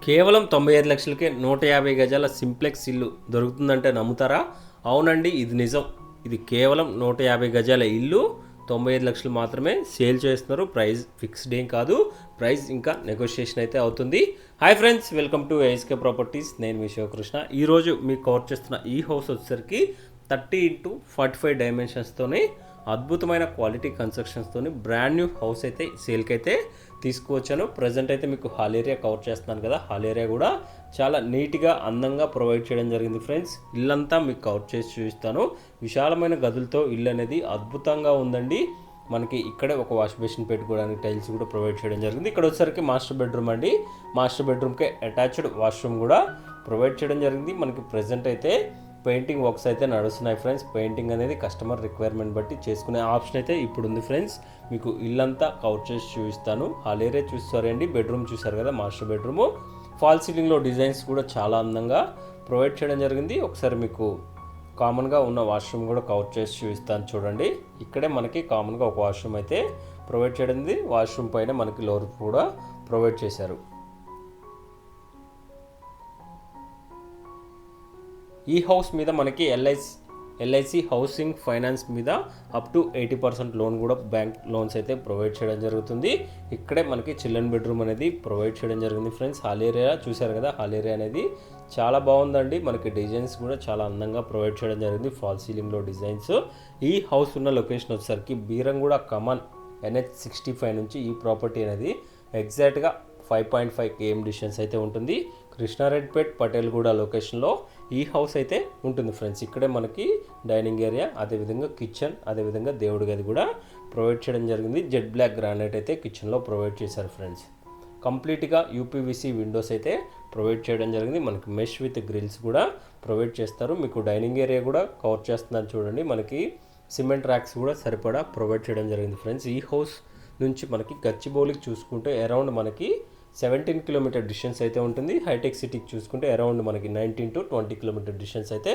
కేవలం 95 లక్షలకే 150 గజాల సింప్లెక్స్ ఇల్లు దొరుకుతుందంటే నమ్ముతారా? అవునండి, ఇది నిజం. ఇది కేవలం 150 గజాల ఇల్లు 95 లక్షలు మాత్రమే సేల్ చేస్తున్నారు. ప్రైస్ ఫిక్స్డ్ ఏం కాదు, ప్రైస్ ఇంకా నెగోషియేషన్ అయితే అవుతుంది. Hi friends, welcome to ASK properties. నేను మీ శివకృష్ణ. ఈరోజు మీకు కవర్ చేస్తున్న ఈ హౌస్ వచ్చేసరికి 30x45 డైమెన్షన్స్తోనే అద్భుతమైన క్వాలిటీ కన్స్ట్రక్షన్స్తోని బ్రాండ్ న్యూ హౌస్ అయితే సేల్కి అయితే తీసుకువచ్చాను. ప్రజెంట్ అయితే మీకు హాల్ ఏరియా కవర్ చేస్తున్నాను కదా, హాల్ ఏరియా కూడా చాలా నీట్గా అందంగా ప్రొవైడ్ చేయడం జరిగింది ఫ్రెండ్స్. ఇల్లంతా మీకు కవర్ చేసి చూపిస్తాను. విశాలమైన గదులతో ఇల్లు అనేది అద్భుతంగా ఉందండి. మనకి ఇక్కడే ఒక వాష్ బేసిన్ పెట్టుకోవడానికి టైల్స్ కూడా ప్రొవైడ్ చేయడం జరిగింది. ఇక్కడ వచ్చేసరికి మాస్టర్ బెడ్రూమ్ అండి. మాస్టర్ బెడ్రూమ్కే అటాచ్డ్ వాష్రూమ్ కూడా ప్రొవైడ్ చేయడం జరిగింది. మనకి ప్రజెంట్ అయితే పెయింటింగ్ వర్క్స్ అయితే నడుస్తున్నాయి ఫ్రెండ్స్. పెయింటింగ్ అనేది కస్టమర్ రిక్వైర్మెంట్ బట్టి చేసుకునే ఆప్షన్ అయితే ఇప్పుడు ఉంది ఫ్రెండ్స్. మీకు ఇల్లంతా కవర్ చేసి చూపిస్తాను. హాల్ ఏరియా చూస్తారండి, బెడ్రూమ్ చూసారు కదా, మాస్టర్ బెడ్రూము. ఫాల్ సీలింగ్లో డిజైన్స్ కూడా చాలా అందంగా ప్రొవైడ్ చేయడం జరిగింది. ఒకసారి మీకు కామన్గా ఉన్న వాష్రూమ్ కూడా కవర్ చేసి చూపిస్తాను చూడండి. ఇక్కడే మనకి కామన్గా ఒక వాష్రూమ్ అయితే ప్రొవైడ్ చేయడం. వాష్రూమ్ పైన మనకి లోర్ కూడా ప్రొవైడ్ చేశారు. ఈ హౌస్ మీద మనకి ఎల్ఐసి హౌసింగ్ ఫైనాన్స్ మీద అప్ టు 80% లోన్ కూడా బ్యాంక్ లోన్స్ అయితే ప్రొవైడ్ చేయడం జరుగుతుంది. ఇక్కడే మనకి చిల్డ్రన్ బెడ్రూమ్ అనేది ప్రొవైడ్ చేయడం జరిగింది ఫ్రెండ్స్. హాల్ ఏరియా చూశారు కదా, హాల్ ఏరియా అనేది చాలా బాగుందండి. మనకి డిజైన్స్ కూడా చాలా అందంగా ప్రొవైడ్ చేయడం జరిగింది, ఫాల్ సీలింగ్లో డిజైన్స్. ఈ హౌస్ ఉన్న లొకేషన్ వచ్చేసరికి బీరంగూడ కమాన్ NH65 నుంచి ఈ ప్రాపర్టీ అనేది ఎగ్జాక్ట్గా 5.5 km డిస్టెన్స్ అయితే ఉంటుంది. కృష్ణారెడ్డిపేట్ పటేల్గూడ లొకేషన్లో ఈ హౌస్ అయితే ఉంటుంది ఫ్రెండ్స్. ఇక్కడే మనకి డైనింగ్ ఏరియా, అదేవిధంగా కిచెన్, అదేవిధంగా దేవుడి గది కూడా ప్రొవైడ్ చేయడం జరిగింది. జెడ్ బ్లాక్ గ్రానైట్ అయితే కిచెన్లో ప్రొవైడ్ చేశారు ఫ్రెండ్స్. కంప్లీట్గా యూపీవీసీ విండోస్ అయితే ప్రొవైడ్ చేయడం జరిగింది. మనకి మెష్ విత్ గ్రిల్స్ కూడా ప్రొవైడ్ చేస్తారు. మీకు డైనింగ్ ఏరియా కూడా కవర్ చేస్తున్నాను చూడండి. మనకి సిమెంట్ ర్యాక్స్ కూడా సరిపడా ప్రొవైడ్ చేయడం జరిగింది ఫ్రెండ్స్. ఈ హౌస్ నుంచి మనకి గచ్చిబౌలికి చూసుకుంటే అరౌండ్ మనకి 17 కిలోమీటర్ డిస్టెన్స్ అయితే ఉంటుంది. హైటెక్ సిటీకి చూసుకుంటే అరౌండ్ మనకి 19 to 20 కిలోమీటర్ డిస్టెన్స్ అయితే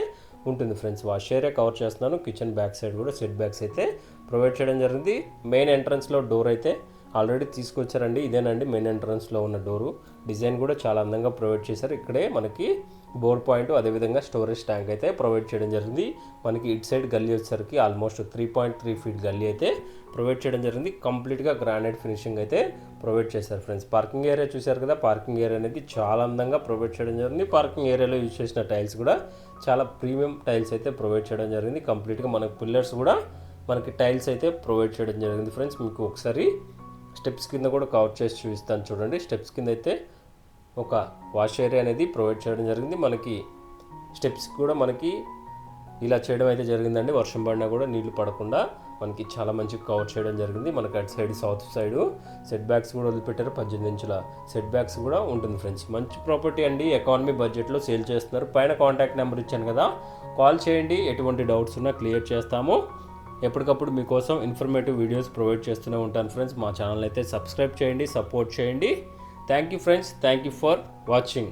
ఉంటుంది ఫ్రెండ్స్. వాష్ ఏరియా కవర్ చేస్తున్నాను. కిచెన్ బ్యాక్ సైడ్ కూడా సెట్ బ్యాక్స్ అయితే ప్రొవైడ్ చేయడం జరిగింది. మెయిన్ ఎంట్రన్స్లో డోర్ అయితే ఆల్రెడీ తీసుకొచ్చారండి. ఇదేనండి మెయిన్ ఎంట్రన్స్లో ఉన్న డోరు. డిజైన్ కూడా చాలా అందంగా ప్రొవైడ్ చేశారు. ఇక్కడే మనకి బోర్ పాయింట్, అదేవిధంగా స్టోరేజ్ ట్యాంక్ అయితే ప్రొవైడ్ చేయడం జరిగింది. మనకి ఇటు సైడ్ గల్లీ వచ్చేసరికి ఆల్మోస్ట్ 3.3 feet గల్లీ అయితే ప్రొవైడ్ చేయడం జరిగింది. కంప్లీట్గా గ్రానైట్ ఫినిషింగ్ అయితే ప్రొవైడ్ చేశారు ఫ్రెండ్స్. పార్కింగ్ ఏరియా చూశారు కదా, పార్కింగ్ ఏరియా అనేది చాలా అందంగా ప్రొవైడ్ చేయడం జరిగింది. పార్కింగ్ ఏరియాలో యూజ్ చేసిన టైల్స్ కూడా చాలా ప్రీమియం టైల్స్ అయితే ప్రొవైడ్ చేయడం జరిగింది. కంప్లీట్గా మనకి పిల్లర్స్ కూడా మనకి టైల్స్ అయితే ప్రొవైడ్ చేయడం జరిగింది ఫ్రెండ్స్. మీకు ఒకసారి స్టెప్స్ కింద కూడా కవర్ చేసి చూపిస్తాను చూడండి. స్టెప్స్ కింద అయితే ఒక వాష్ ఏరియా అనేది ప్రొవైడ్ చేయడం జరిగింది. మనకి స్టెప్స్ కూడా మనకి ఇలా చేయడం అయితే జరిగిందండి. వర్షం పడినా కూడా నీళ్లు పడకుండా మనకి చాలా మంచిగా కవర్ చేయడం జరిగింది. మనకి అటు side south side set backs కూడా వదిలిపెట్టారు. 18 ఇంచుల సెట్ బ్యాక్స్ కూడా ఉంటుంది ఫ్రెండ్స్. మంచి ప్రాపర్టీ అండి. ఎకానమీ బడ్జెట్లో సేల్ చేస్తున్నారు. పైన కాంటాక్ట్ నెంబర్ ఇచ్చాను కదా, కాల్ చేయండి. ఎటువంటి డౌట్స్ ఉన్నా క్లియర్ చేస్తాము. ఎప్పటికప్పుడు మీకోసం ఇన్ఫర్మేటివ్ వీడియోస్ ప్రొవైడ్ చేస్తూనే ఉంటాను ఫ్రెండ్స్. మా ఛానల్ అయితే సబ్స్క్రైబ్ చేయండి, సపోర్ట్ చేయండి. Thank you friends, thank you for watching.